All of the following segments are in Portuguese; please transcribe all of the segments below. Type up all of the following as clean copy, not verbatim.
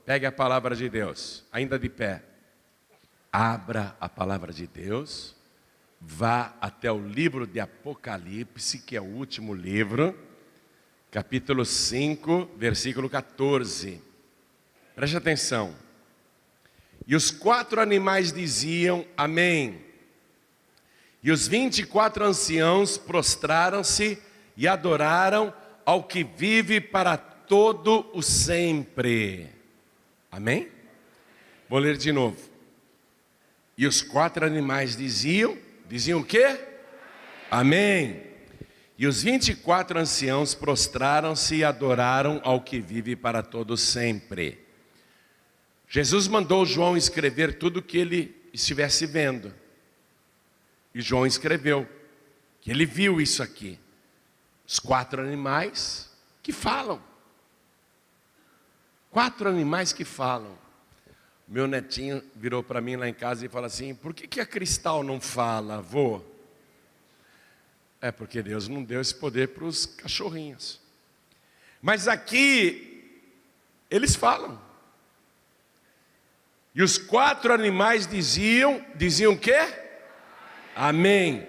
pegue a palavra de Deus, ainda de pé. Abra a palavra de Deus, vá até o livro de Apocalipse, que é o último livro, capítulo 5, versículo 14. Preste atenção. E os 4 animais diziam amém. E os 24 anciãos prostraram-se e adoraram ao que vive para todo o sempre. Amém? Vou ler de novo. E os 4 animais diziam o quê? Amém. E os 24 anciãos prostraram-se e adoraram ao que vive para todo sempre. Jesus mandou João escrever tudo o que ele estivesse vendo. E João escreveu que ele viu isso aqui. Os 4 animais que falam. 4 animais que falam. Meu netinho virou para mim lá em casa e falou assim: por que a Cristal não fala, vô? É porque Deus não deu esse poder para os cachorrinhos. Mas aqui, eles falam. E os 4 animais diziam o quê? Amém.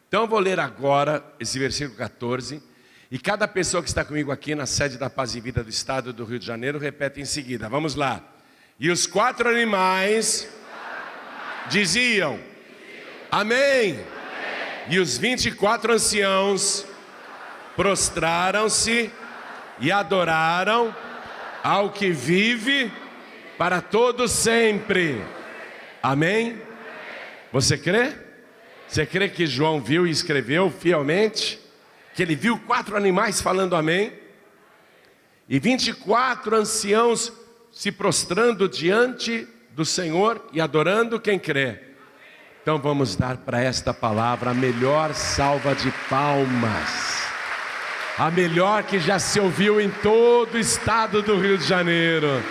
Então eu vou ler agora esse versículo 14. E cada pessoa que está comigo aqui na sede da Paz e Vida do Estado do Rio de Janeiro repete em seguida. Vamos lá. E os 4 animais diziam amém. E os 24 anciãos prostraram-se e adoraram ao que vive para todo sempre. Amém? Você crê? Você crê que João viu e escreveu fielmente? Que ele viu 4 animais falando amém? E 24 anciãos se prostrando diante do Senhor e adorando quem crê. Então vamos dar para esta palavra a melhor salva de palmas. A melhor que já se ouviu em todo o estado do Rio de Janeiro.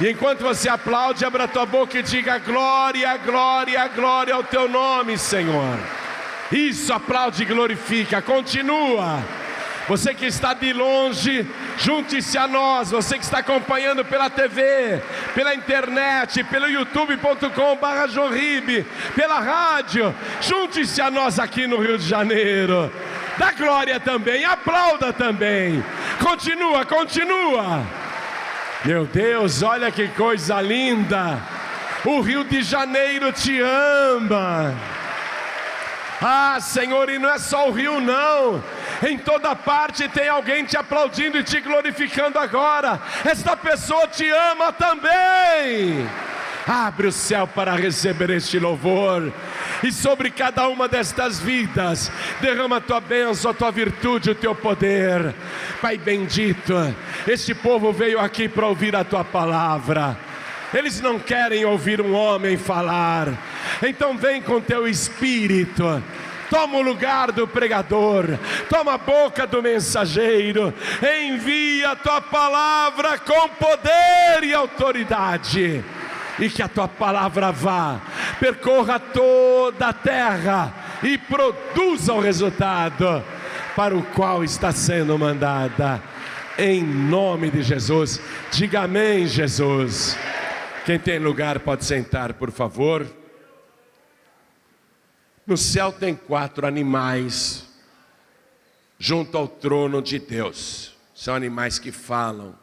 E enquanto você aplaude, abra a tua boca e diga glória, glória, glória ao teu nome, Senhor. Isso, aplaude e glorifica, continua. Você que está de longe, junte-se a nós. Você que está acompanhando pela TV, pela internet, pelo youtube.com/Jorribe, pela rádio, junte-se a nós aqui no Rio de Janeiro. Dá glória também, aplauda também. Continua, continua. Meu Deus, olha que coisa linda. O Rio de Janeiro te ama. Ah, Senhor, e não é só o Rio não. Em toda parte tem alguém te aplaudindo e te glorificando agora. Esta pessoa te ama também. Abre o céu para receber este louvor. E sobre cada uma destas vidas, derrama a tua bênção, a tua virtude, o teu poder. Pai bendito, este povo veio aqui para ouvir a tua palavra. Eles não querem ouvir um homem falar. Então vem com teu espírito. Toma o lugar do pregador, toma a boca do mensageiro, envia a tua palavra com poder e autoridade. E que a tua palavra vá, percorra toda a terra e produza o resultado para o qual está sendo mandada. Em nome de Jesus, diga amém, Jesus. Quem tem lugar pode sentar, por favor. No céu tem 4 animais junto ao trono de Deus. São animais que falam.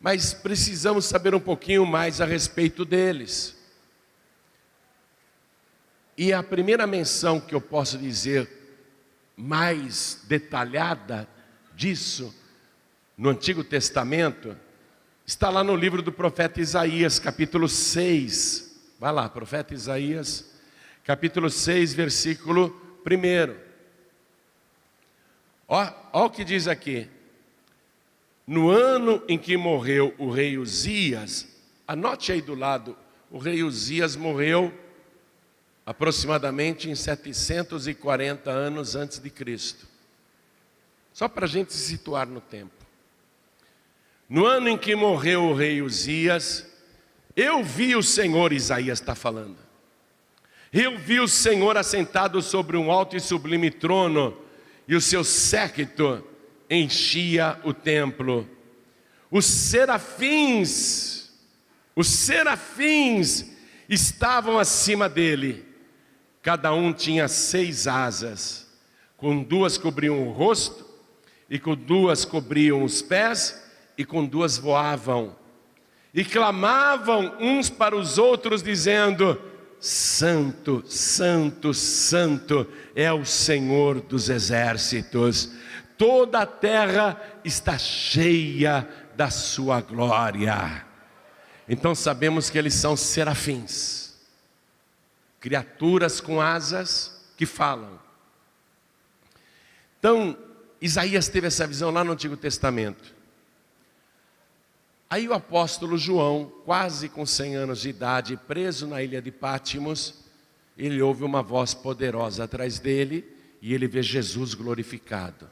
Mas precisamos saber um pouquinho mais a respeito deles. E a primeira menção que eu posso dizer mais detalhada disso no Antigo Testamento está lá no livro do profeta Isaías, capítulo 6. Vai lá, profeta Isaías, capítulo 6, versículo 1. Ó o que diz aqui. No ano em que morreu o rei Uzias, anote aí do lado, o rei Uzias morreu aproximadamente em 740 anos antes de Cristo. Só para a gente se situar no tempo. No ano em que morreu o rei Uzias, eu vi o Senhor, Isaías está falando. Eu vi o Senhor assentado sobre um alto e sublime trono, e o seu séquito enchia o templo. os serafins estavam acima dele. Cada um tinha 6 asas, com 2 cobriam o rosto, e com 2 cobriam os pés, e com 2 voavam. E clamavam uns para os outros, dizendo: Santo, Santo, Santo é o Senhor dos exércitos. Toda a terra está cheia da sua glória. Então sabemos que eles são serafins, criaturas com asas que falam. Então Isaías teve essa visão lá no Antigo Testamento. Aí o apóstolo João, quase com 100 anos de idade, preso na ilha de Pátimos, ele ouve uma voz poderosa atrás dele e ele vê Jesus glorificado.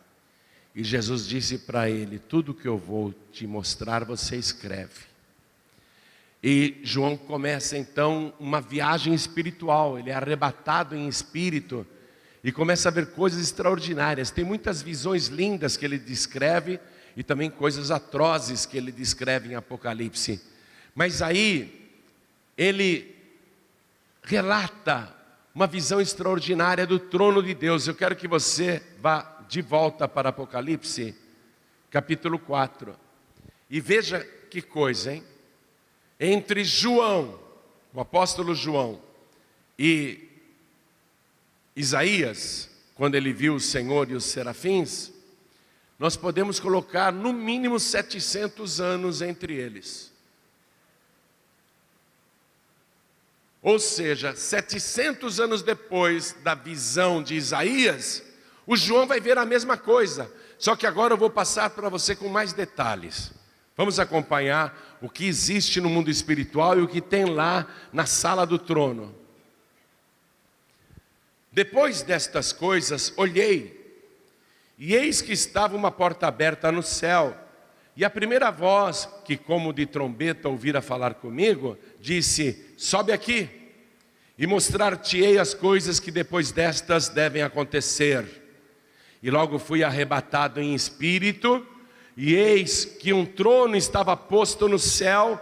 E Jesus disse para ele: tudo que eu vou te mostrar, você escreve. E João começa então uma viagem espiritual, ele é arrebatado em espírito e começa a ver coisas extraordinárias. Tem muitas visões lindas que ele descreve e também coisas atrozes que ele descreve em Apocalipse. Mas aí ele relata uma visão extraordinária do trono de Deus. Eu quero que você vá de volta para Apocalipse, capítulo 4. E veja que coisa, hein? Entre João, o apóstolo João, e Isaías, quando ele viu o Senhor e os serafins, nós podemos colocar no mínimo 700 anos entre eles. Ou seja, 700 anos depois da visão de Isaías, o João vai ver a mesma coisa, só que agora eu vou passar para você com mais detalhes. Vamos acompanhar o que existe no mundo espiritual e o que tem lá na sala do trono. Depois destas coisas, olhei, e eis que estava uma porta aberta no céu, e a primeira voz, que como de trombeta ouvira falar comigo, disse: sobe aqui, e mostrar-te-ei as coisas que depois destas devem acontecer. E logo fui arrebatado em espírito, e eis que um trono estava posto no céu,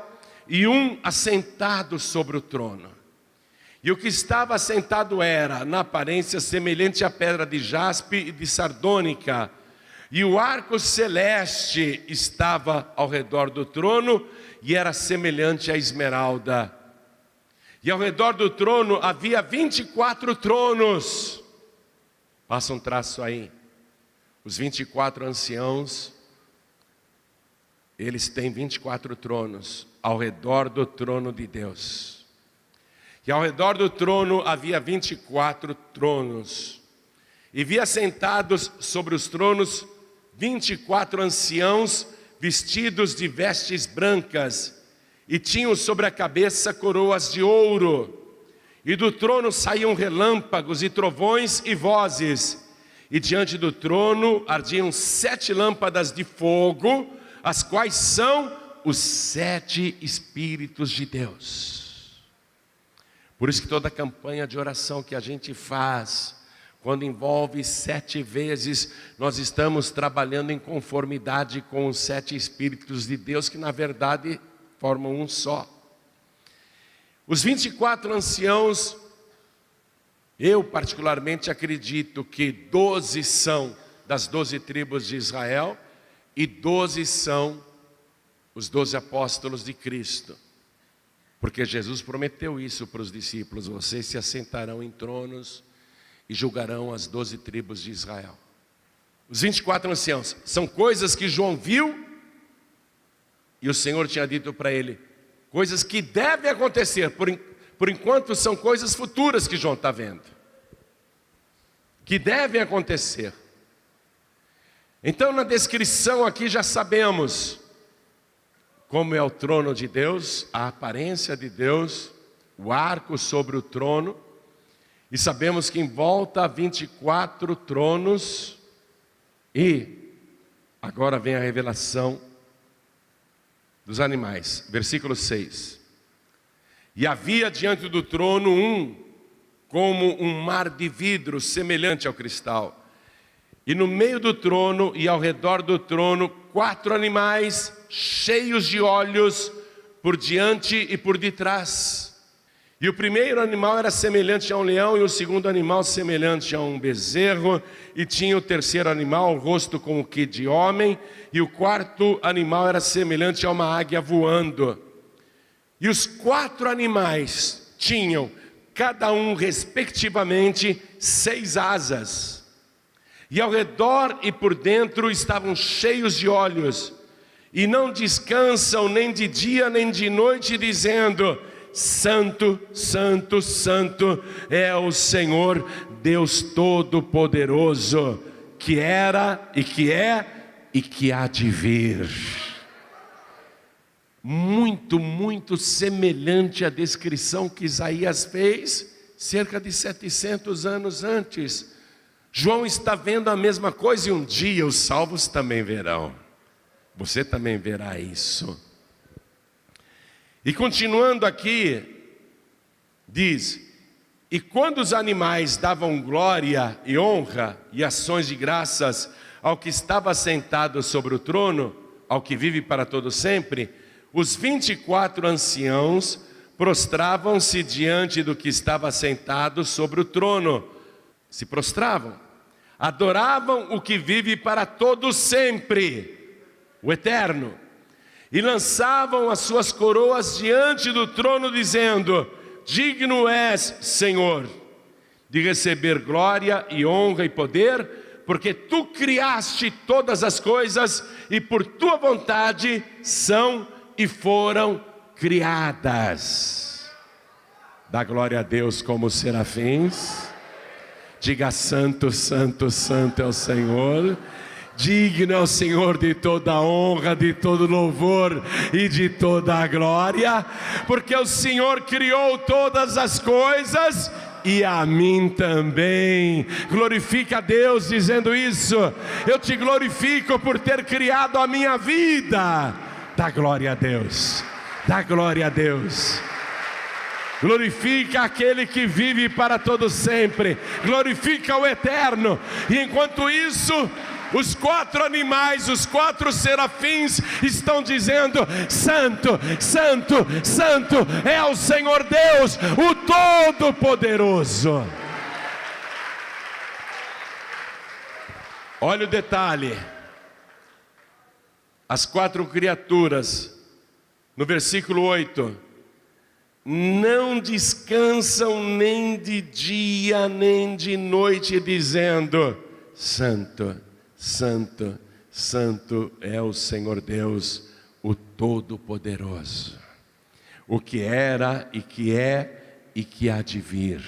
e um assentado sobre o trono. E o que estava assentado era, na aparência, semelhante à pedra de jaspe e de sardônica, e o arco celeste estava ao redor do trono, e era semelhante à esmeralda. E ao redor do trono havia 24 tronos. Passa um traço aí. Os 24 anciãos, eles têm 24 tronos ao redor do trono de Deus. E ao redor do trono havia 24 tronos. E via sentados sobre os tronos 24 anciãos vestidos de vestes brancas, e tinham sobre a cabeça coroas de ouro. E do trono saíam relâmpagos e trovões e vozes. E diante do trono ardiam 7 lâmpadas de fogo, as quais são os 7 Espíritos de Deus. Por isso que toda campanha de oração que a gente faz, quando envolve 7 vezes, nós estamos trabalhando em conformidade com os 7 Espíritos de Deus, que na verdade formam um só. Os 24 anciãos, eu particularmente acredito que 12 são das 12 tribos de Israel e 12 são os 12 apóstolos de Cristo. Porque Jesus prometeu isso para os discípulos: vocês se assentarão em tronos e julgarão as 12 tribos de Israel. Os 24 anciãos são coisas que João viu, e o Senhor tinha dito para ele, coisas que devem acontecer, por enquanto são coisas futuras que João está vendo, que devem acontecer. Então na descrição aqui já sabemos como é o trono de Deus, a aparência de Deus, o arco sobre o trono, e sabemos que em volta há 24 tronos, e agora vem a revelação dos animais, versículo 6. E havia diante do trono como um mar de vidro semelhante ao cristal, E no meio do trono e ao redor do trono, 4 animais cheios de olhos por diante e por detrás. E o primeiro animal era semelhante a um leão, e o segundo animal semelhante a um bezerro, e tinha o terceiro animal o rosto como que de homem, e o quarto animal era semelhante a uma águia voando. E os 4 animais tinham, cada um respectivamente, 6 asas, e ao redor e por dentro estavam cheios de olhos, e não descansam nem de dia nem de noite, dizendo: Santo, Santo, Santo é o Senhor Deus Todo-Poderoso, que era e que é e que há de vir. Muito semelhante à descrição que Isaías fez cerca de 700 anos antes. João está vendo a mesma coisa, e um dia os salvos também verão. Você também verá isso. E continuando aqui, diz: e quando os animais davam glória e honra e ações de graças ao que estava sentado sobre o trono, ao que vive para todo sempre, os 24 anciãos prostravam-se diante do que estava sentado sobre o trono. Se prostravam, adoravam o que vive para todo sempre, o Eterno, e lançavam as suas coroas diante do trono, dizendo: digno és, Senhor, de receber glória e honra e poder, porque tu criaste todas as coisas, e por tua vontade são e foram criadas. Dá glória a Deus como os serafins. Diga: santo, santo, santo é o Senhor. Digno é o Senhor de toda a honra, de todo louvor e de toda a glória, porque o Senhor criou todas as coisas e a mim também. Glorifica a Deus dizendo isso: eu te glorifico por ter criado a minha vida. Dá glória a Deus, dá glória a Deus. Glorifica aquele que vive para todo sempre, glorifica o Eterno. E enquanto isso, os 4 animais, os 4 serafins estão dizendo: Santo, Santo, Santo é o Senhor Deus, o Todo-Poderoso. Olha o detalhe: as 4 criaturas, no versículo 8, não descansam nem de dia nem de noite, dizendo: Santo, Santo, Santo é o Senhor Deus, o Todo-Poderoso, o que era e que é e que há de vir.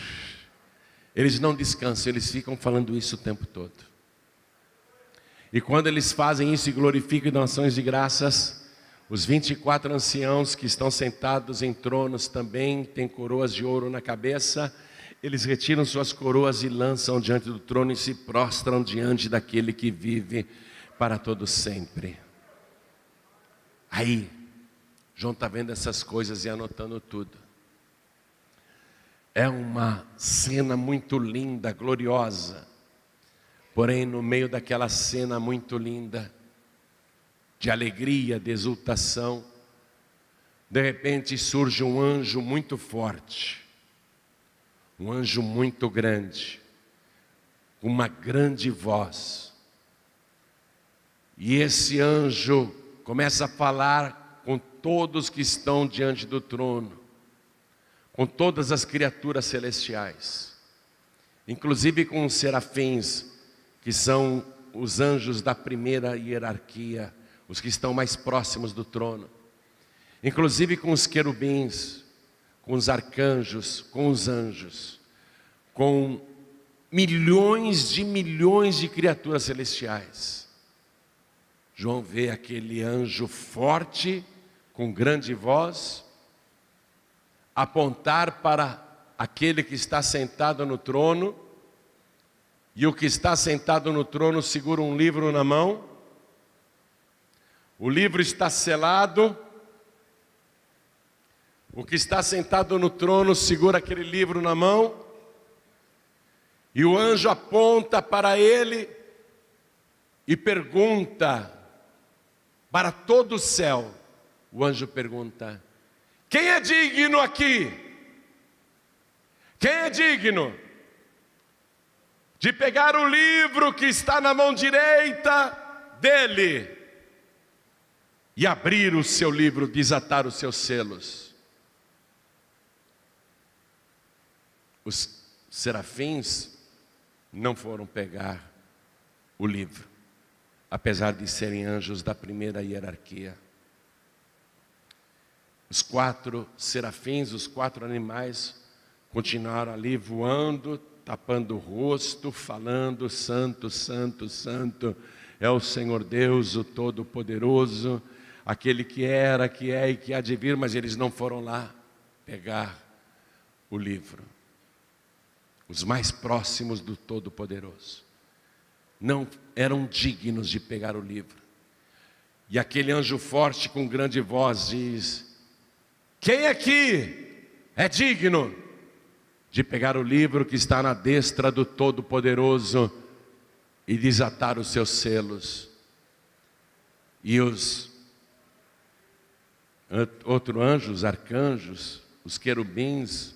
Eles não descansam, eles ficam falando isso o tempo todo. E quando eles fazem isso e glorificam e dão ações de graças, os 24 anciãos que estão sentados em tronos também têm coroas de ouro na cabeça. Eles retiram suas coroas e lançam diante do trono e se prostram diante daquele que vive para todo sempre. Aí, João está vendo essas coisas e anotando tudo. É uma cena muito linda, gloriosa. Porém, no meio daquela cena muito linda, de alegria, de exultação, de repente surge um anjo muito forte. Um anjo muito grande, com uma grande voz. E esse anjo começa a falar com todos que estão diante do trono, com todas as criaturas celestiais, inclusive com os serafins, que são os anjos da primeira hierarquia, os que estão mais próximos do trono, inclusive com os querubins, com os arcanjos, com os anjos, com milhões de criaturas celestiais. João vê aquele anjo forte, com grande voz, apontar para aquele que está sentado no trono, e o que está sentado no trono segura um livro na mão. O livro está selado. O que está sentado no trono segura aquele livro na mão, e o anjo aponta para ele e pergunta para todo o céu. O anjo pergunta: quem é digno aqui? Quem é digno de pegar o livro que está na mão direita dele e abrir o seu livro, desatar os seus selos? Os serafins não foram pegar o livro, apesar de serem anjos da primeira hierarquia. Os 4 serafins, os 4 animais, continuaram ali voando, tapando o rosto, falando: santo, santo, santo é o Senhor Deus, o Todo-Poderoso, aquele que era, que é e que há de vir. Mas eles não foram lá pegar o livro. Os mais próximos do Todo-Poderoso não eram dignos de pegar o livro. E aquele anjo forte com grande voz diz: quem aqui é digno de pegar o livro que está na destra do Todo-Poderoso e desatar os seus selos? E os outros anjos, os arcanjos, os querubins,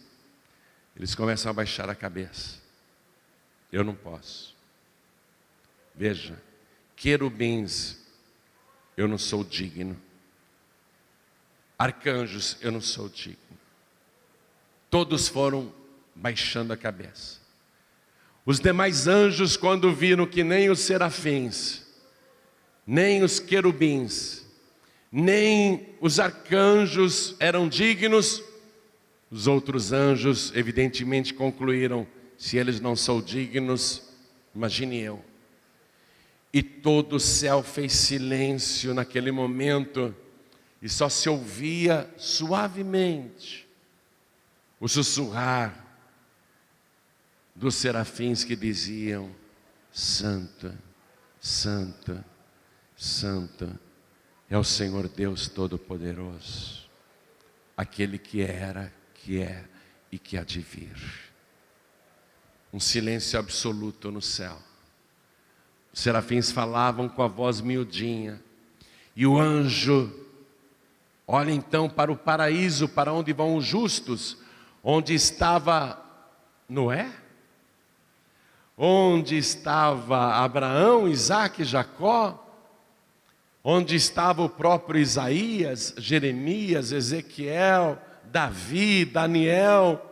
eles começam a baixar a cabeça. Eu não posso. Veja, querubins, eu não sou digno. Arcanjos, eu não sou digno. Todos foram baixando a cabeça. Os demais anjos, quando viram que nem os serafins, nem os querubins, nem os arcanjos eram dignos, os outros anjos evidentemente concluíram: se eles não são dignos, imagine eu. E todo o céu fez silêncio naquele momento, e só se ouvia suavemente o sussurrar dos serafins que diziam: santo, santo, santo é o Senhor Deus Todo-Poderoso, aquele que era, que é e que há de vir. Um silêncio absoluto no céu. Os serafins falavam com a voz miudinha, e o anjo olha então para o paraíso, para onde vão os justos, onde estava Noé, onde estava Abraão, Isaque e Jacó, onde estava o próprio Isaías, Jeremias, Ezequiel, Davi, Daniel,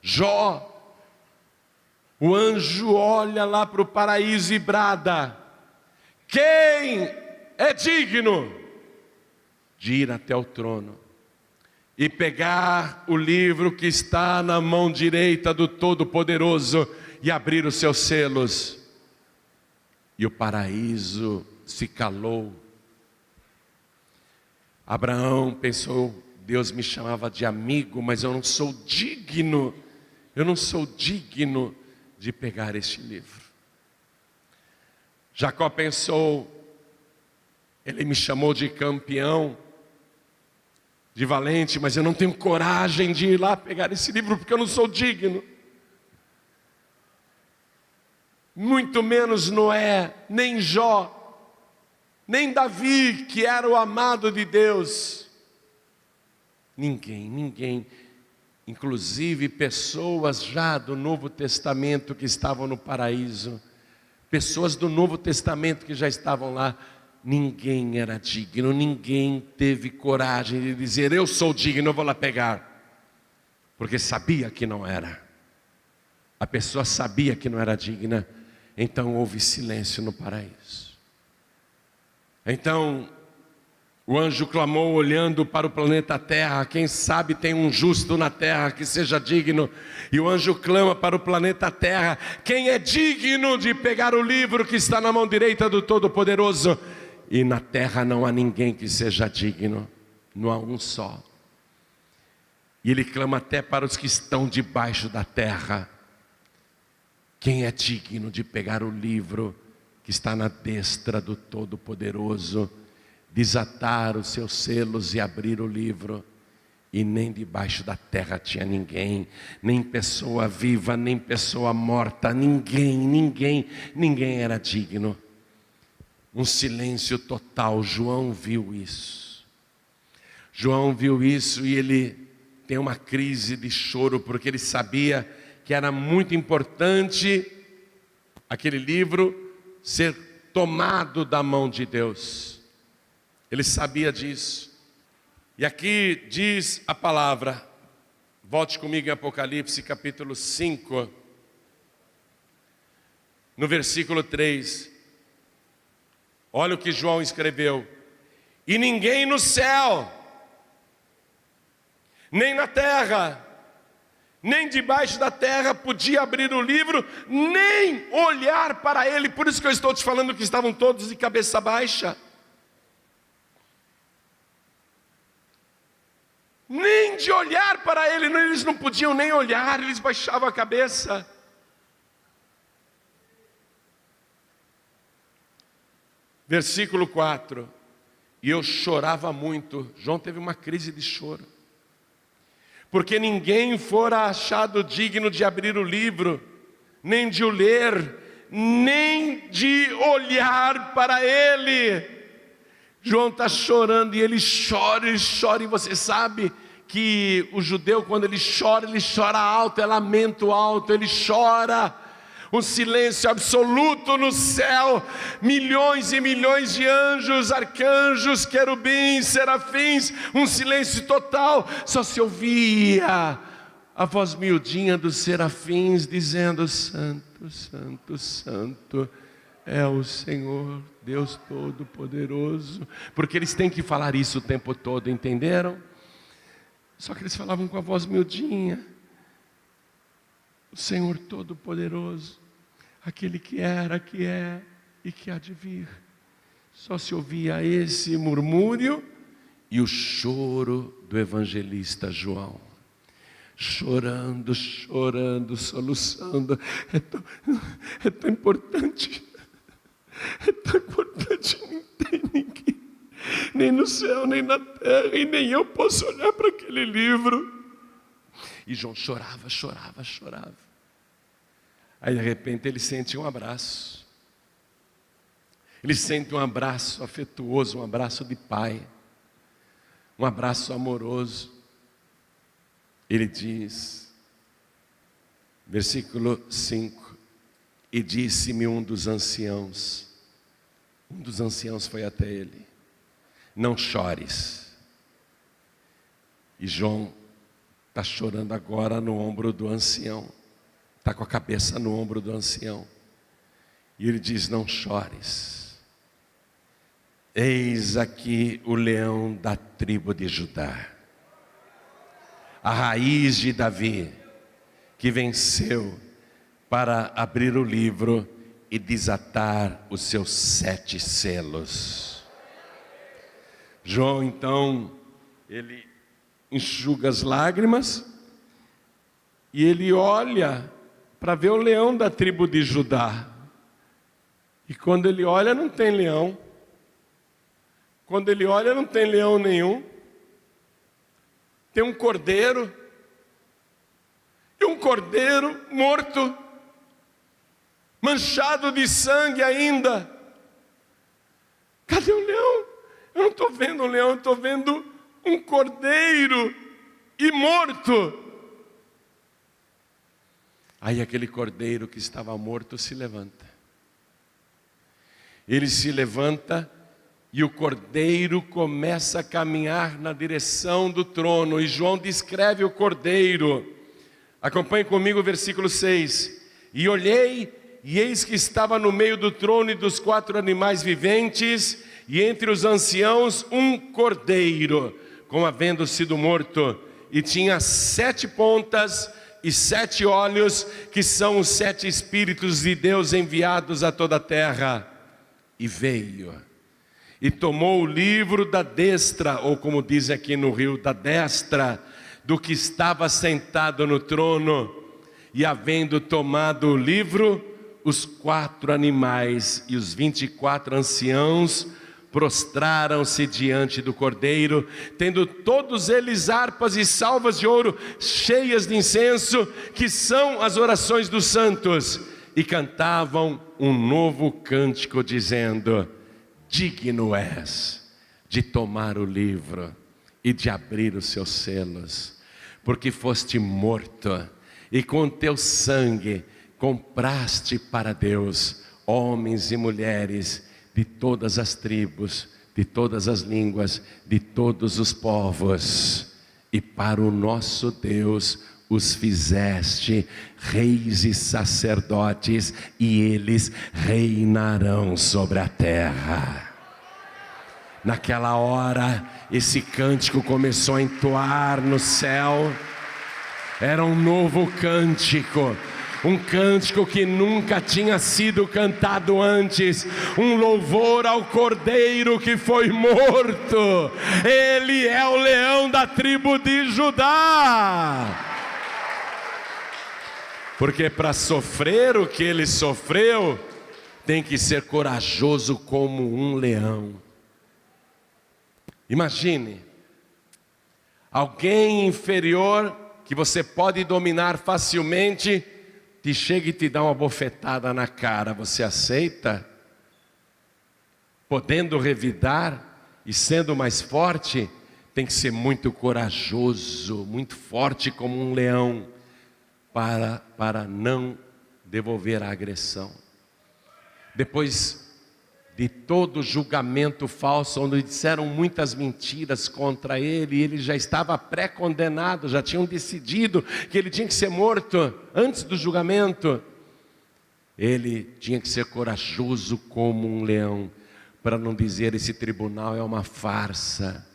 Jó. O anjo olha lá para o paraíso e brada: quem é digno de ir até o trono e pegar o livro que está na mão direita do Todo-Poderoso e abrir os seus selos? E o paraíso se calou. Abraão pensou: Deus me chamava de amigo, mas eu não sou digno, de pegar este livro. Jacó pensou: ele me chamou de campeão, de valente, mas eu não tenho coragem de ir lá pegar esse livro, porque eu não sou digno. Muito menos Noé, nem Jó, nem Davi, que era o amado de Deus. Ninguém, inclusive pessoas já do Novo Testamento que estavam no paraíso, pessoas do Novo Testamento que já estavam lá, ninguém era digno, ninguém teve coragem de dizer: eu sou digno, eu vou lá pegar, porque sabia que não era. A pessoa sabia que não era digna, então houve silêncio no paraíso. Então o anjo clamou, olhando para o planeta Terra: quem sabe tem um justo na terra que seja digno. E o anjo clama para o planeta Terra: quem é digno de pegar o livro que está na mão direita do Todo-Poderoso? E na terra não há ninguém que seja digno, não há um só. E ele clama até para os que estão debaixo da terra: quem é digno de pegar o livro que está na destra do Todo-Poderoso, desatar os seus selos e abrir o livro? E nem debaixo da terra tinha ninguém, nem pessoa viva, nem pessoa morta, ninguém era digno. Um silêncio total. João viu isso. João viu isso e ele tem uma crise de choro, porque ele sabia que era muito importante aquele livro ser tomado da mão de Deus. Ele sabia disso. E aqui diz a palavra, volte comigo em Apocalipse capítulo 5, no versículo 3. Olha o que João escreveu: e ninguém no céu, nem na terra, nem debaixo da terra podia abrir o livro, nem olhar para ele. Por isso que eu estou te falando que estavam todos de cabeça baixa. Nem de olhar para ele, eles não podiam nem olhar, eles baixavam a cabeça. Versículo 4, e eu chorava muito. João teve uma crise de choro, porque ninguém fora achado digno de abrir o livro, nem de o ler, nem de olhar para ele. João está chorando e ele chora, e você sabe que o judeu, quando ele chora alto, é lamento alto, ele chora. Um silêncio absoluto no céu, milhões e milhões de anjos, arcanjos, querubins, serafins, um silêncio total, só se ouvia a voz miudinha dos serafins dizendo: Santo, Santo, Santo é o Senhor, Deus Todo-Poderoso. Porque eles têm que falar isso o tempo todo, entenderam? Só que eles falavam com a voz miudinha: o Senhor Todo-Poderoso, aquele que era, que é e que há de vir. Só se ouvia esse murmúrio e o choro do evangelista João, chorando, chorando, soluçando. É tão importante, não tem ninguém, nem no céu, nem na terra, e nem eu posso olhar para aquele livro. E João chorava, chorava, chorava. Aí de repente ele sente um abraço. Ele sente um abraço afetuoso, um abraço de pai, um abraço amoroso. Ele diz, versículo 5, e disse-me um dos anciãos foi até ele: não chores. E João está chorando agora no ombro do ancião, está com a cabeça no ombro do ancião, e ele diz: não chores, eis aqui o leão da tribo de Judá, a raiz de Davi, que venceu para abrir o livro e desatar os seus 7 selos. João então, ele enxuga as lágrimas e ele olha para ver o leão da tribo de Judá. E quando ele olha, não tem leão. Quando ele olha, não tem leão nenhum. Tem um cordeiro, e um cordeiro morto, manchado de sangue ainda. Cadê o leão? Eu não estou vendo um leão, eu estou vendo um cordeiro e morto. Aí aquele cordeiro que estava morto se levanta. Ele se levanta e o cordeiro começa a caminhar na direção do trono. E João descreve o cordeiro. Acompanhe comigo o versículo 6. E olhei, e eis que estava no meio do trono e dos 4 animais viventes, e entre os anciãos um cordeiro, como havendo sido morto, e tinha 7 pontas e 7 olhos, que são os 7 Espíritos de Deus enviados a toda a terra. E veio, e tomou o livro da destra, ou como diz aqui no Rio, da destra, do que estava sentado no trono. E havendo tomado o livro, os 4 animais e os 24 anciãos prostraram-se diante do cordeiro, tendo todos eles harpas e salvas de ouro cheias de incenso, que são as orações dos santos, e cantavam um novo cântico dizendo: digno és de tomar o livro e de abrir os seus selos, porque foste morto e com teu sangue compraste para Deus homens e mulheres de todas as tribos, de todas as línguas, de todos os povos, e para o nosso Deus os fizeste reis e sacerdotes, e eles reinarão sobre a terra. Naquela hora, esse cântico começou a entoar no céu. Era um novo cântico, um cântico que nunca tinha sido cantado antes, um louvor ao Cordeiro que foi morto. Ele é o leão da tribo de Judá. Porque para sofrer o que ele sofreu, tem que ser corajoso como um leão. Imagine, alguém inferior que você pode dominar facilmente, te chega e te dá uma bofetada na cara, você aceita? Podendo revidar e sendo mais forte, tem que ser muito corajoso, muito forte como um leão, para não devolver a agressão. Depois de todo o julgamento falso, onde disseram muitas mentiras contra ele, e ele já estava pré-condenado, já tinham decidido que ele tinha que ser morto antes do julgamento. Ele tinha que ser corajoso como um leão, para não dizer: esse tribunal é uma farsa,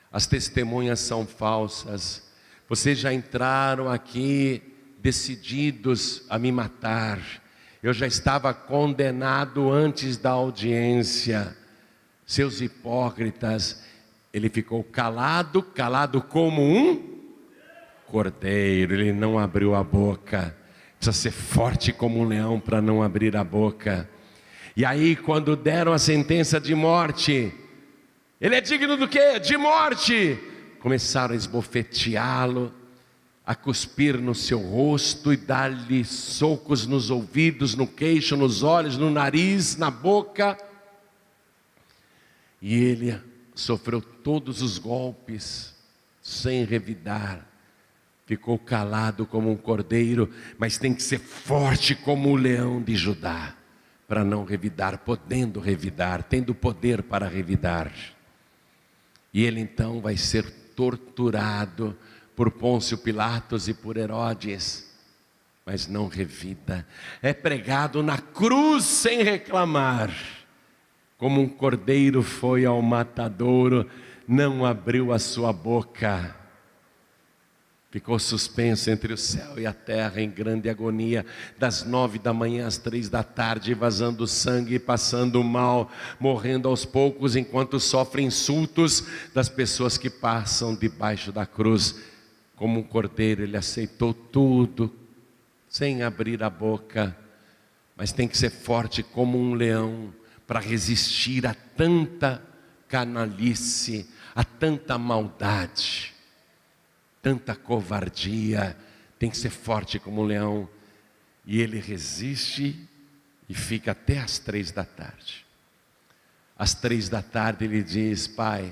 as testemunhas são falsas, vocês já entraram aqui decididos a me matar, eu já estava condenado antes da audiência, seus hipócritas. Ele ficou calado como um cordeiro, ele não abriu a boca. Precisa ser forte como um leão para não abrir a boca. E aí, quando deram a sentença de morte, ele é digno do quê? De morte. Começaram a esbofeteá-lo, a cuspir no seu rosto e dar-lhe socos nos ouvidos, no queixo, nos olhos, no nariz, na boca. E ele sofreu todos os golpes sem revidar. Ficou calado como um cordeiro, mas tem que ser forte como o leão de Judá, para não revidar, podendo revidar, tendo poder para revidar. E ele então vai ser torturado por Pôncio Pilatos e por Herodes, mas não revida. É pregado na cruz sem reclamar. Como um cordeiro foi ao matadouro, não abriu a sua boca. Ficou suspenso entre o céu e a terra em grande agonia, das 9 da manhã às 3 da tarde, vazando sangue, passando mal, morrendo aos poucos, enquanto sofre insultos das pessoas que passam debaixo da cruz. Como um cordeiro, ele aceitou tudo, sem abrir a boca, mas tem que ser forte como um leão, para resistir a tanta canalice, a tanta maldade, tanta covardia. Tem que ser forte como um leão. E ele resiste e fica até às 3 da tarde. Às 3 da tarde ele diz: Pai,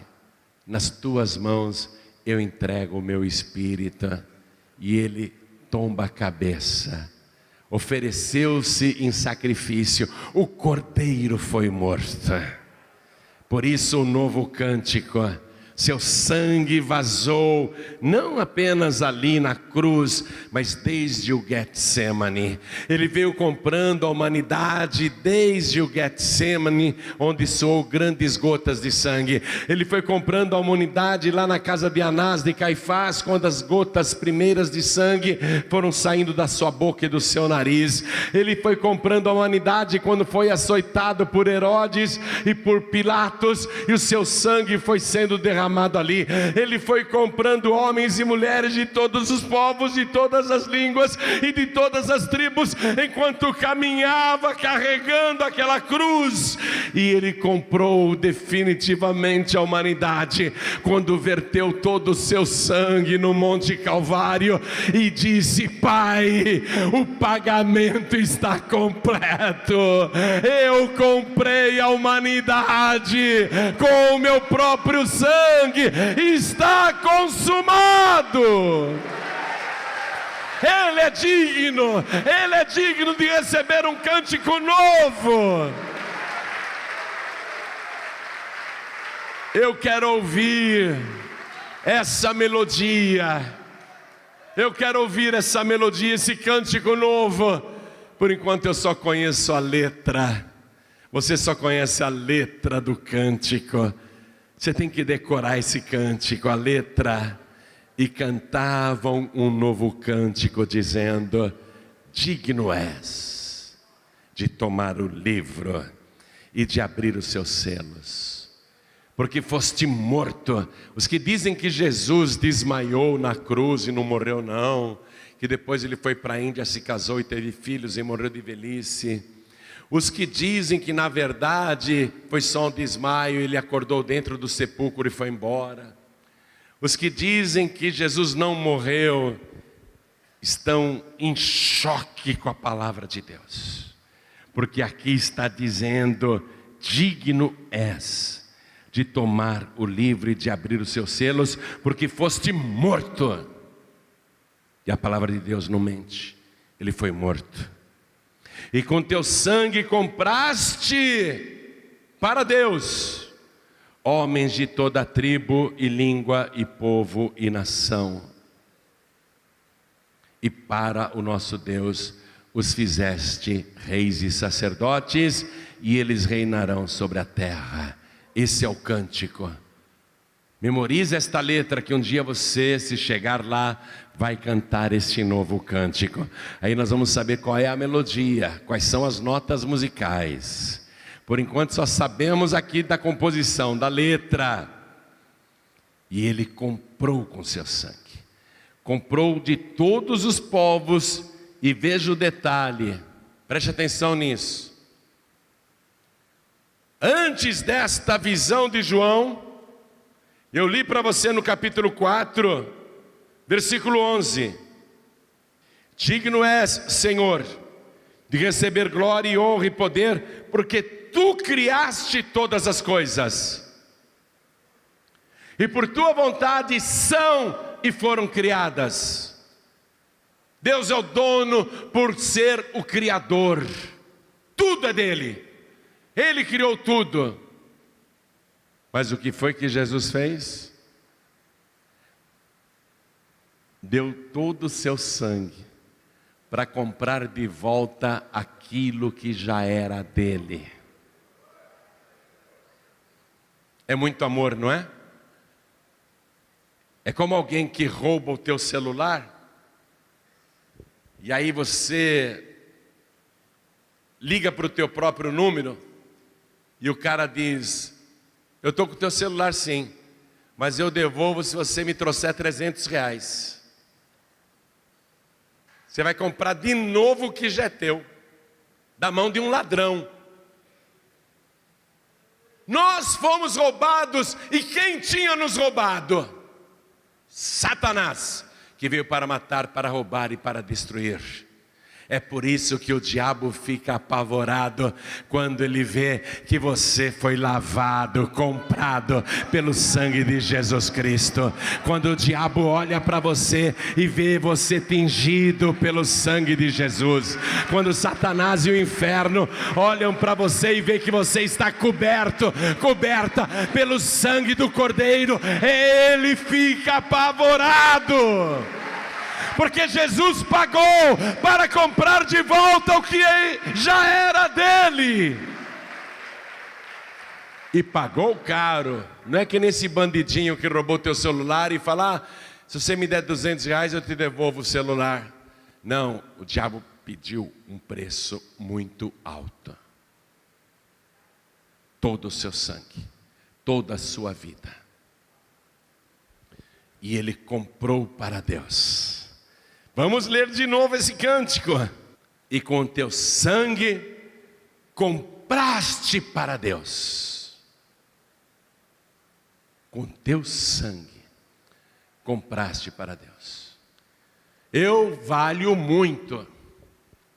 nas tuas mãos eu entrego o meu espírito. E ele tomba a cabeça. Ofereceu-se em sacrifício. O cordeiro foi morto. Por isso o novo cântico: seu sangue vazou, não apenas ali na cruz, mas desde o Getsemane. Ele veio comprando a humanidade desde o Getsemane, onde soou grandes gotas de sangue. Ele foi comprando a humanidade lá na casa de Anás, de Caifás, quando as gotas primeiras de sangue foram saindo da sua boca e do seu nariz. Ele foi comprando a humanidade quando foi açoitado por Herodes e por Pilatos, e o seu sangue foi sendo derramado derramado ali. Ele foi comprando homens e mulheres de todos os povos, de todas as línguas e de todas as tribos, enquanto caminhava carregando aquela cruz. E ele comprou definitivamente a humanidade quando verteu todo o seu sangue no Monte Calvário e disse: Pai, o pagamento está completo. Eu comprei a humanidade com o meu próprio sangue, está consumado. Ele é digno de receber um cântico novo. Eu quero ouvir essa melodia. Eu quero ouvir essa melodia, esse cântico novo. Por enquanto eu só conheço a letra. Você só conhece a letra do cântico. Você tem que decorar esse cântico, a letra. E cantavam um novo cântico dizendo: digno és de tomar o livro e de abrir os seus selos, porque foste morto. Os que dizem que Jesus desmaiou na cruz e não morreu não, que depois ele foi para a Índia, se casou e teve filhos e morreu de velhice. Os que dizem que na verdade foi só um desmaio, ele acordou dentro do sepulcro e foi embora. Os que dizem que Jesus não morreu estão em choque com a palavra de Deus, porque aqui está dizendo: digno és de tomar o livro e de abrir os seus selos, porque foste morto. E a palavra de Deus não mente, ele foi morto. E com teu sangue compraste para Deus homens de toda tribo e língua e povo e nação. E para o nosso Deus os fizeste reis e sacerdotes, e eles reinarão sobre a terra. Esse é o cântico. Memorize esta letra, que um dia você, se chegar lá, vai cantar este novo cântico. Aí nós vamos saber qual é a melodia, quais são as notas musicais. Por enquanto só sabemos aqui da composição, da letra. E ele comprou com seu sangue. Comprou de todos os povos. E veja o detalhe, preste atenção nisso. Antes desta visão de João, eu li para você no capítulo 4, versículo 11. Digno és, Senhor, de receber glória e honra e poder, porque tu criaste todas as coisas, e por tua vontade são e foram criadas. Deus é o dono por ser o Criador. Tudo é dele. Ele criou tudo. Mas o que foi que Jesus fez? Deu todo o seu sangue para comprar de volta aquilo que já era dele. É muito amor, não é? É como alguém que rouba o teu celular, e aí você liga para o teu próprio número, e o cara diz: eu estou com o teu celular sim, mas eu devolvo se você me trouxer R$300. Você vai comprar de novo o que já é teu, da mão de um ladrão. Nós fomos roubados, e quem tinha nos roubado? Satanás, que veio para matar, para roubar e para destruir. É por isso que o diabo fica apavorado quando ele vê que você foi lavado, comprado pelo sangue de Jesus Cristo. Quando o diabo olha para você e vê você tingido pelo sangue de Jesus. Quando Satanás e o inferno olham para você e vê que você está coberta pelo sangue do Cordeiro, ele fica apavorado. Porque Jesus pagou para comprar de volta o que já era dele. E pagou caro. Não é que nesse bandidinho que roubou teu celular e fala: se você me der R$200 eu te devolvo o celular. Não, o diabo pediu um preço muito alto. Todo o seu sangue, toda a sua vida. e ele comprou para Deus. Vamos ler de novo esse cântico. E com teu sangue compraste para Deus. Com teu sangue compraste para Deus. Eu valho muito.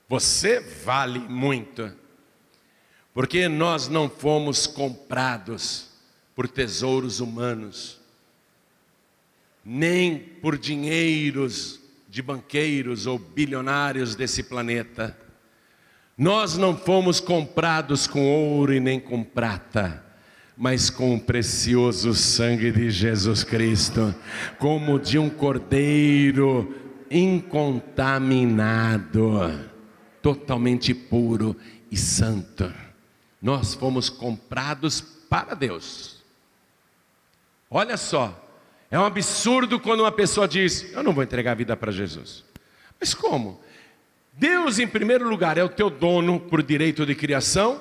Você vale muito. Porque nós não fomos comprados por tesouros humanos, nem por dinheiros de banqueiros ou bilionários desse planeta. Nós não fomos comprados com ouro e nem com prata, mas com o precioso sangue de Jesus Cristo, como de um cordeiro incontaminado, totalmente puro e santo. Nós fomos comprados para Deus. Olha só, é um absurdo quando uma pessoa diz: eu não vou entregar a vida para Jesus. Mas como? Deus, em primeiro lugar, é o teu dono por direito de criação.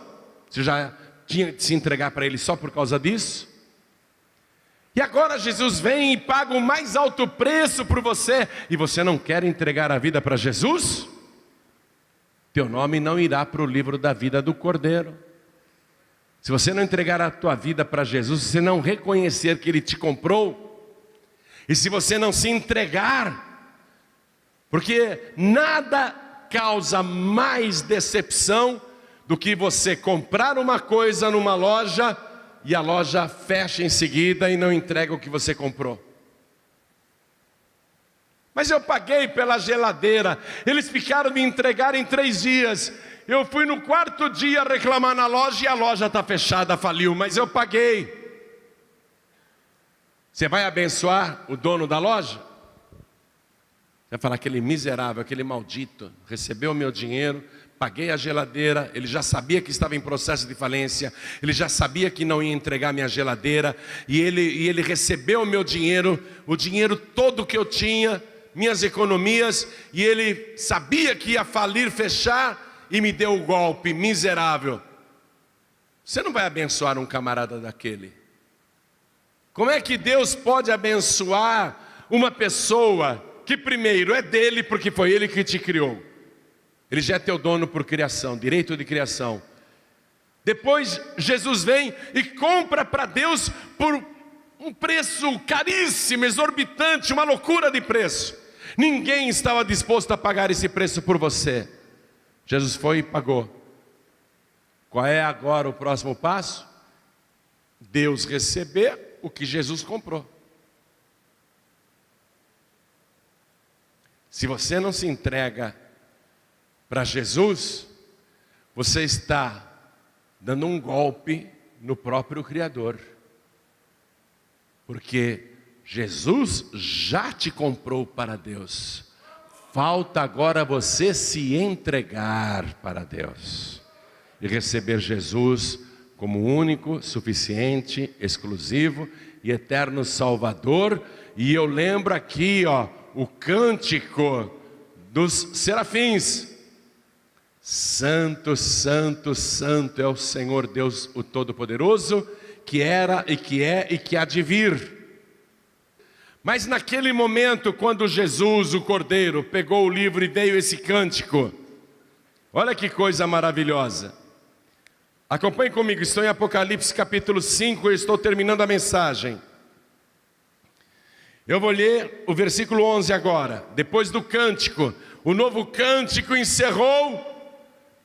Você já tinha de se entregar para Ele só por causa disso. E agora Jesus vem e paga o mais alto preço por você, e você não quer entregar a vida para Jesus? Teu nome não irá para o livro da vida do Cordeiro. Se você não entregar a tua vida para Jesus, se você não reconhecer que Ele te comprou, e se você não se entregar, porque nada causa mais decepção do que você comprar uma coisa numa loja e a loja fecha em seguida e não entrega o que você comprou. Mas eu paguei pela geladeira, eles ficaram me entregar em 3 dias. Eu fui no 4º dia reclamar na loja e a loja está fechada, faliu, mas eu paguei. Você vai abençoar o dono da loja? Você vai falar: aquele miserável, aquele maldito, recebeu o meu dinheiro, paguei a geladeira, ele já sabia que estava em processo de falência, ele já sabia que não ia entregar minha geladeira, e ele recebeu o meu dinheiro, o dinheiro todo que eu tinha, minhas economias, e ele sabia que ia falir, fechar, e me deu o golpe, miserável. Você não vai abençoar um camarada daquele. Como é que Deus pode abençoar uma pessoa que primeiro é dele, porque foi Ele que te criou? Ele já é teu dono por criação, direito de criação. Depois Jesus vem e compra para Deus por um preço caríssimo, exorbitante, uma loucura de preço. Ninguém estava disposto a pagar esse preço por você. Jesus foi e pagou. Qual é agora o próximo passo? Deus receber o que Jesus comprou. Se você não se entrega para Jesus, você está dando um golpe no próprio Criador. Porque Jesus já te comprou para Deus. Falta agora você se entregar para Deus e receber Jesus como único, suficiente, exclusivo e eterno Salvador. E eu lembro aqui, o cântico dos serafins: Santo, Santo, Santo é o Senhor Deus, o Todo-Poderoso, que era e que é e que há de vir. Mas naquele momento, quando Jesus, o Cordeiro, pegou o livro e veio esse cântico, olha que coisa maravilhosa. Acompanhe comigo, estou em Apocalipse capítulo 5, eu estou terminando a mensagem. Eu vou ler o versículo 11 agora. Depois do cântico, o novo cântico encerrou.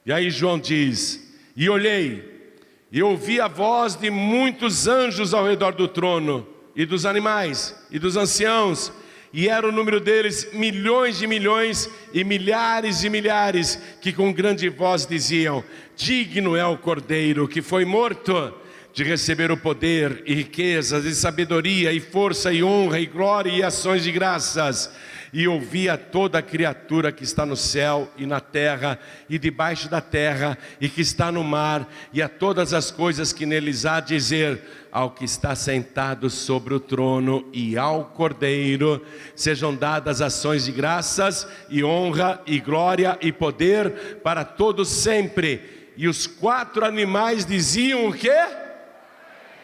E aí João diz: e olhei, e ouvi a voz de muitos anjos ao redor do trono, e dos animais, e dos anciãos, e era o número deles milhões de milhões e milhares, que com grande voz diziam: digno é o Cordeiro que foi morto de receber o poder e riquezas e sabedoria e força e honra e glória e ações de graças. E ouvi a toda criatura que está no céu e na terra e debaixo da terra e que está no mar, e a todas as coisas que neles há, dizer: ao que está sentado sobre o trono e ao Cordeiro sejam dadas ações de graças e honra e glória e poder para todos sempre. E os 4 animais diziam o quê?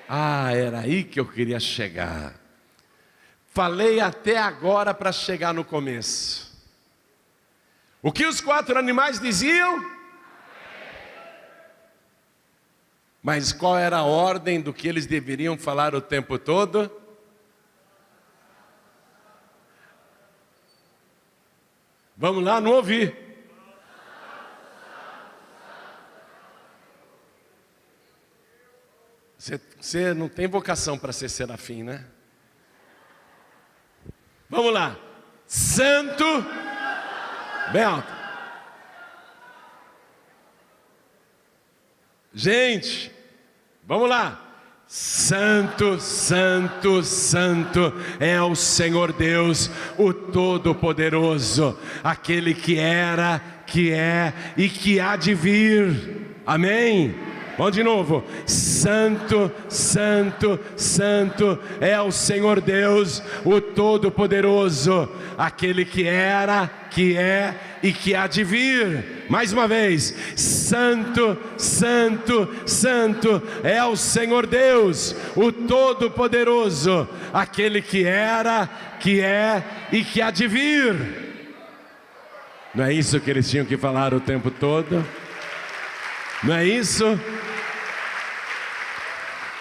Era aí que eu queria chegar. Falei até agora para chegar no começo. O que os 4 animais diziam? Mas qual era a ordem do que eles deveriam falar o tempo todo? Vamos lá, não ouvi. Você não tem vocação para ser serafim, né? Vamos lá. Santo. Bem alto. Gente, vamos lá. Santo, santo, santo é o Senhor Deus, o Todo-Poderoso, aquele que era, que é e que há de vir. Amém? Vamos de novo. Santo, santo, santo é o Senhor Deus, o Todo-Poderoso, aquele que era, que é e que há de vir. Mais uma vez. Santo, santo, santo é o Senhor Deus, o Todo-Poderoso, aquele que era, que é e que há de vir. Não é isso que eles tinham que falar o tempo todo? Não é isso?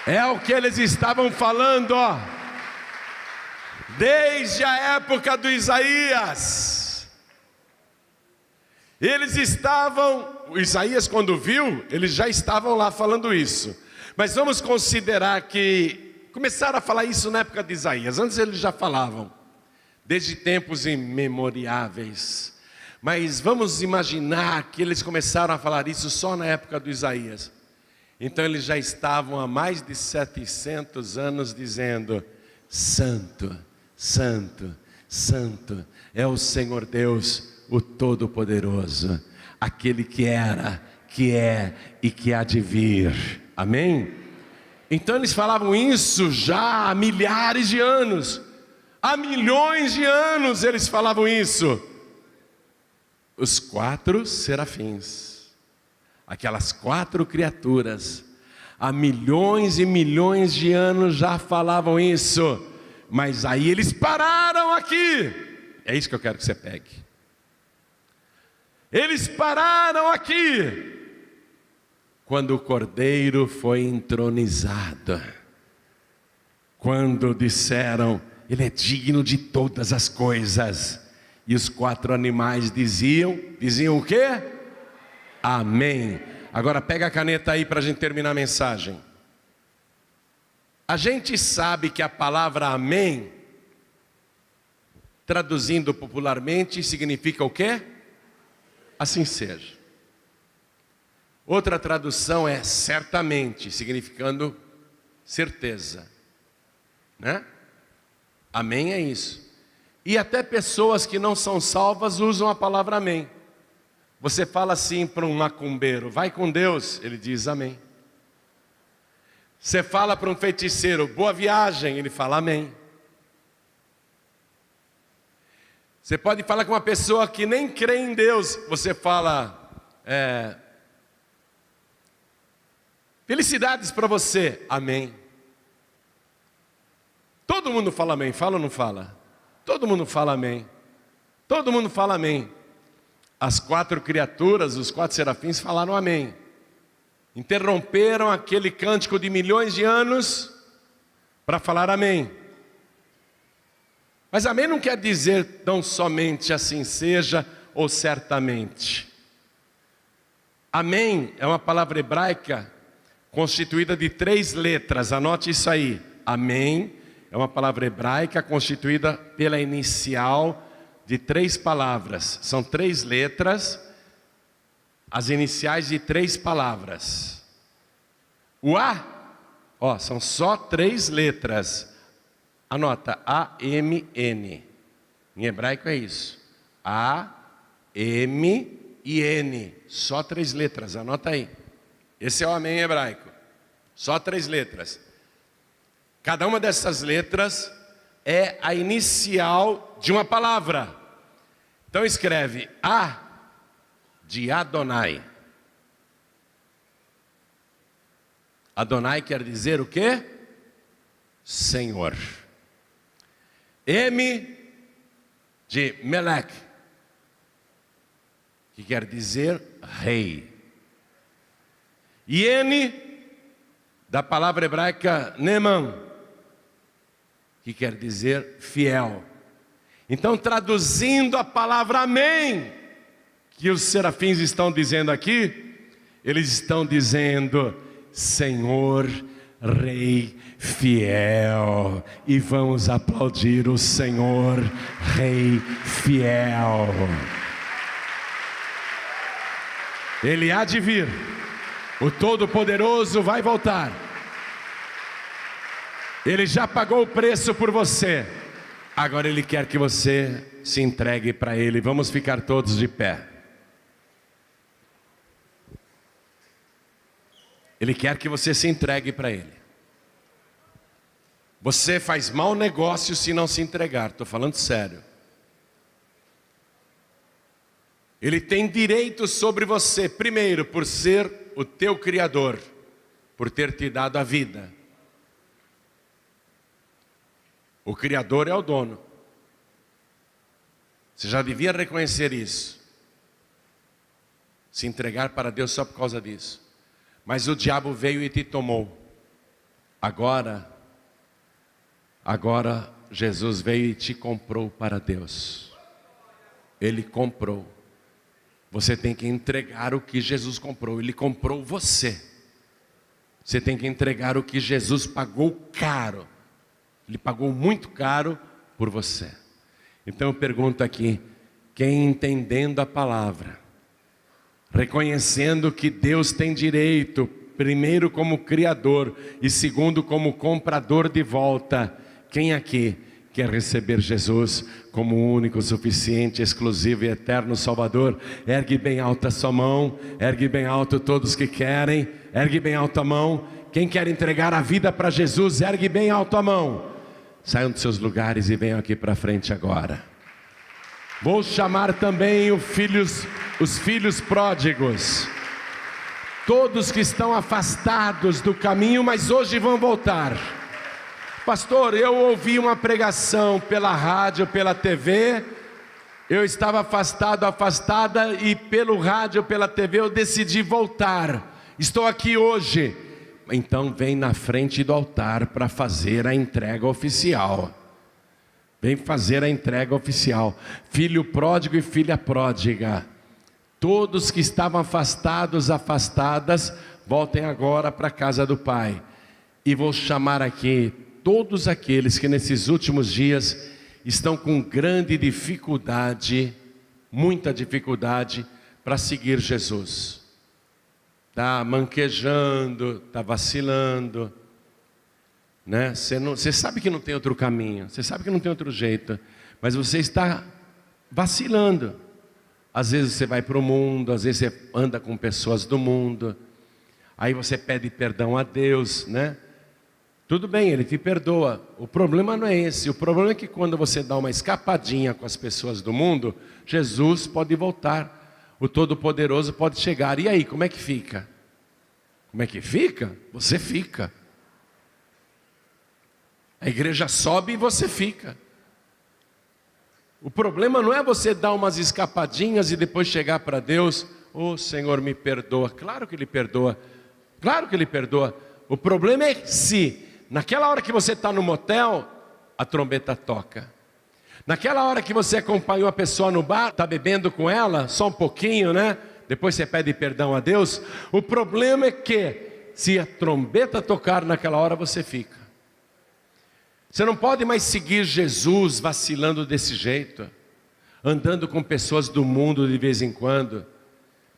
É o que eles estavam falando, ó, desde a época do Isaías. Eles estavam, o Isaías quando viu, eles já estavam lá falando isso. Mas vamos considerar que começaram a falar isso na época de Isaías. Antes eles já falavam, desde tempos imemoriáveis. Mas vamos imaginar que eles começaram a falar isso só na época do Isaías. Então eles já estavam há mais de 700 anos dizendo: Santo, Santo, Santo é o Senhor Deus, o Todo-Poderoso, aquele que era, que é e que há de vir. Amém? Então eles falavam isso já há milhares de anos, há milhões de anos eles falavam isso. Os 4 serafins, aquelas 4 criaturas, há milhões e milhões de anos já falavam isso, mas aí eles pararam aqui. É isso que eu quero que você pegue. Eles pararam aqui quando o Cordeiro foi entronizado, quando disseram: Ele é digno de todas as coisas. E os 4 animais diziam o quê? Amém. Agora pega a caneta aí para a gente terminar a mensagem. A gente sabe que a palavra amém, traduzindo popularmente, significa o quê? Assim seja. Outra tradução é certamente, significando certeza, né? Amém é isso. E até pessoas que não são salvas usam a palavra amém. Você fala assim para um macumbeiro: vai com Deus, ele diz amém. Você fala para um feiticeiro: boa viagem, ele fala amém. Você pode falar com uma pessoa que nem crê em Deus, você fala: felicidades para você, amém. Todo mundo fala amém, fala ou não fala? Todo mundo fala amém. Todo mundo fala amém. As 4 criaturas, os 4 serafins falaram amém. Interromperam aquele cântico de milhões de anos para falar amém. Mas amém não quer dizer tão somente assim seja ou certamente. Amém é uma palavra hebraica constituída de 3 letras. Anote isso aí. Amém é uma palavra hebraica constituída pela inicial de 3 palavras. São 3 letras, as iniciais de 3 palavras. O A, são só 3 letras. Anota, A-M-N. Em hebraico é isso. A-M-I-N. Só 3 letras, anota aí. Esse é o amém em hebraico. Só 3 letras. Cada uma dessas letras é a inicial de uma palavra. Então escreve A de Adonai. Adonai quer dizer o quê? Senhor. M de Melec, que quer dizer rei. E N da palavra hebraica Neman, que quer dizer fiel. Então, traduzindo a palavra amém, que os serafins estão dizendo aqui, eles estão dizendo: Senhor, Rei fiel. E vamos aplaudir o Senhor, Rei fiel. Ele há de vir, o Todo-Poderoso vai voltar. Ele já pagou o preço por você. Agora Ele quer que você se entregue para Ele. Vamos ficar todos de pé. Ele quer que você se entregue para Ele. Você faz mau negócio se não se entregar. Estou falando sério. Ele tem direito sobre você, primeiro, por ser o teu Criador, por ter te dado a vida. O Criador é o dono. Você já devia reconhecer isso. Se entregar para Deus só por causa disso. Mas o diabo veio e te tomou. Agora Jesus veio e te comprou para Deus. Ele comprou. Você tem que entregar o que Jesus comprou. Ele comprou você. Você tem que entregar o que Jesus pagou caro. Ele pagou muito caro por você. Então eu pergunto aqui, quem entendendo a palavra, reconhecendo que Deus tem direito, primeiro como Criador e segundo como comprador de volta, quem aqui quer receber Jesus como o único, suficiente, exclusivo e eterno Salvador? Ergue bem alta a sua mão, ergue bem alto todos que querem, ergue bem alta a mão. Quem quer entregar a vida para Jesus, ergue bem alto a mão. Saiam dos seus lugares e venham aqui para frente agora. Vou chamar também os filhos pródigos. Todos que estão afastados do caminho, mas hoje vão voltar. Pastor, eu ouvi uma pregação pela rádio, pela TV. Eu estava afastada e pelo rádio, pela TV eu decidi voltar. Estou aqui hoje. Então vem na frente do altar para fazer a entrega oficial. Vem fazer a entrega oficial. Filho pródigo e filha pródiga, todos que estavam afastadas, voltem agora para a casa do Pai. E vou chamar aqui todos aqueles que nesses últimos dias estão com grande dificuldade, muita dificuldade para seguir Jesus. Está manquejando, está vacilando, né? Você sabe que não tem outro caminho, você sabe que não tem outro jeito, mas você está vacilando. Às vezes você vai para o mundo, às vezes você anda com pessoas do mundo, aí você pede perdão a Deus, né? Tudo bem, Ele te perdoa. O problema não é esse. O problema é que quando você dá uma escapadinha com as pessoas do mundo, Jesus pode voltar. O Todo-Poderoso pode chegar. E aí, como é que fica? Como é que fica? Você fica. A igreja sobe e você fica. O problema não é você dar umas escapadinhas e depois chegar para Deus: oh, Senhor, me perdoa. Claro que Ele perdoa. Claro que Ele perdoa. O problema é se naquela hora que você está no motel, a trombeta toca. Naquela hora que você acompanhou a pessoa no bar, está bebendo com ela, só um pouquinho, né? Depois você pede perdão a Deus. O problema é que, se a trombeta tocar naquela hora, você fica. Você não pode mais seguir Jesus vacilando desse jeito, andando com pessoas do mundo de vez em quando,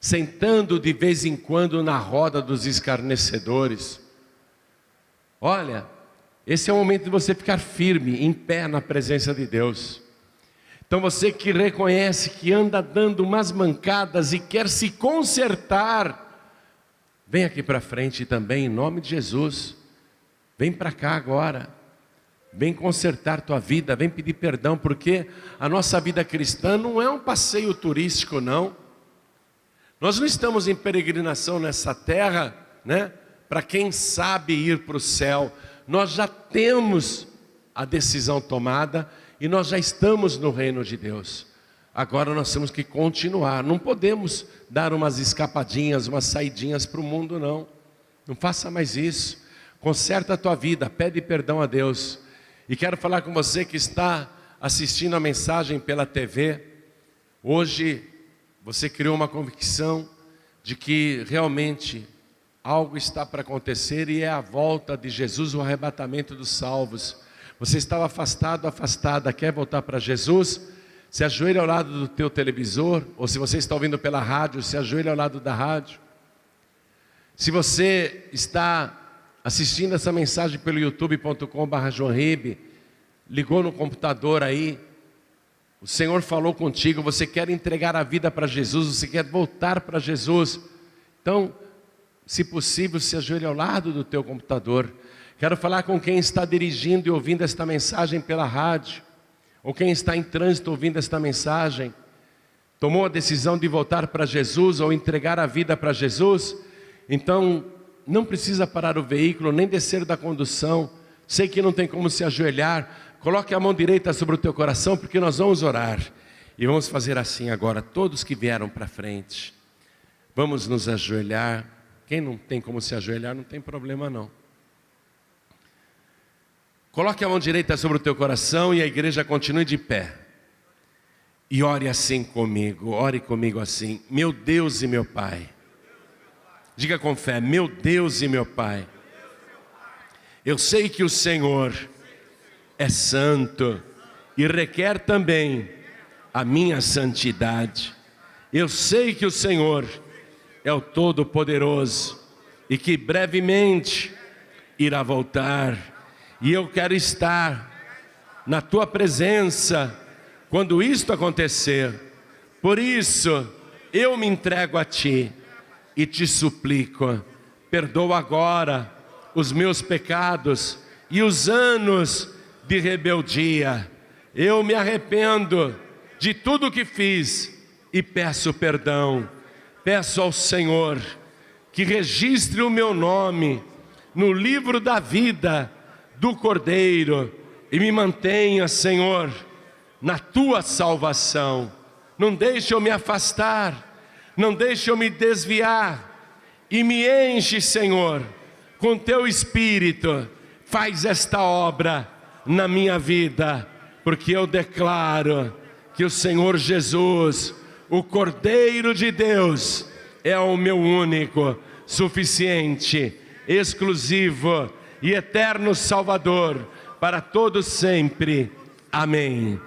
sentando de vez em quando na roda dos escarnecedores. Olha, esse é o momento de você ficar firme, em pé na presença de Deus. Então você que reconhece que anda dando umas mancadas e quer se consertar, vem aqui para frente também, em nome de Jesus. Vem para cá agora. Vem consertar tua vida, vem pedir perdão, porque a nossa vida cristã não é um passeio turístico, não. Nós não estamos em peregrinação nessa terra, né? Para quem sabe ir para o céu. Nós já temos a decisão tomada e nós já estamos no reino de Deus. Agora nós temos que continuar, não podemos dar umas escapadinhas, umas saidinhas para o mundo, não. Não faça mais isso. Conserta a tua vida, pede perdão a Deus. E quero falar com você que está assistindo a mensagem pela TV. Hoje você criou uma convicção de que realmente algo está para acontecer e é a volta de Jesus, o arrebatamento dos salvos. Você estava afastado, afastada, quer voltar para Jesus? Se ajoelha ao lado do teu televisor, ou se você está ouvindo pela rádio, se ajoelha ao lado da rádio. Se você está assistindo essa mensagem pelo youtube.com/joãoribe, ligou no computador aí, o Senhor falou contigo, você quer entregar a vida para Jesus, você quer voltar para Jesus, então, se possível, se ajoelhe ao lado do teu computador. Quero falar com quem está dirigindo e ouvindo esta mensagem pela rádio, ou quem está em trânsito ouvindo esta mensagem, tomou a decisão de voltar para Jesus ou entregar a vida para Jesus, então não precisa parar o veículo, nem descer da condução. Sei que não tem como se ajoelhar, coloque a mão direita sobre o teu coração, porque nós vamos orar. E vamos fazer assim agora, todos que vieram para frente, vamos nos ajoelhar. Quem não tem como se ajoelhar, não tem problema não. Coloque a mão direita sobre o teu coração e a igreja continue de pé. E ore assim comigo, ore comigo assim. Meu Deus e meu Pai. Diga com fé, meu Deus e meu Pai. Eu sei que o Senhor é santo e requer também a minha santidade. Eu sei que o Senhor é o Todo-Poderoso e que brevemente irá voltar. E eu quero estar na tua presença quando isto acontecer. Por isso, eu me entrego a ti e te suplico, perdoa agora os meus pecados e os anos de rebeldia. Eu me arrependo de tudo que fiz e peço perdão. Peço ao Senhor que registre o meu nome no livro da vida do Cordeiro e me mantenha, Senhor, na tua salvação. Não deixe eu me afastar, não deixe eu me desviar, e me enche, Senhor, com teu Espírito. Faz esta obra na minha vida, porque eu declaro que o Senhor Jesus, o Cordeiro de Deus, é o meu único, suficiente, exclusivo e eterno Salvador para todos sempre. Amém.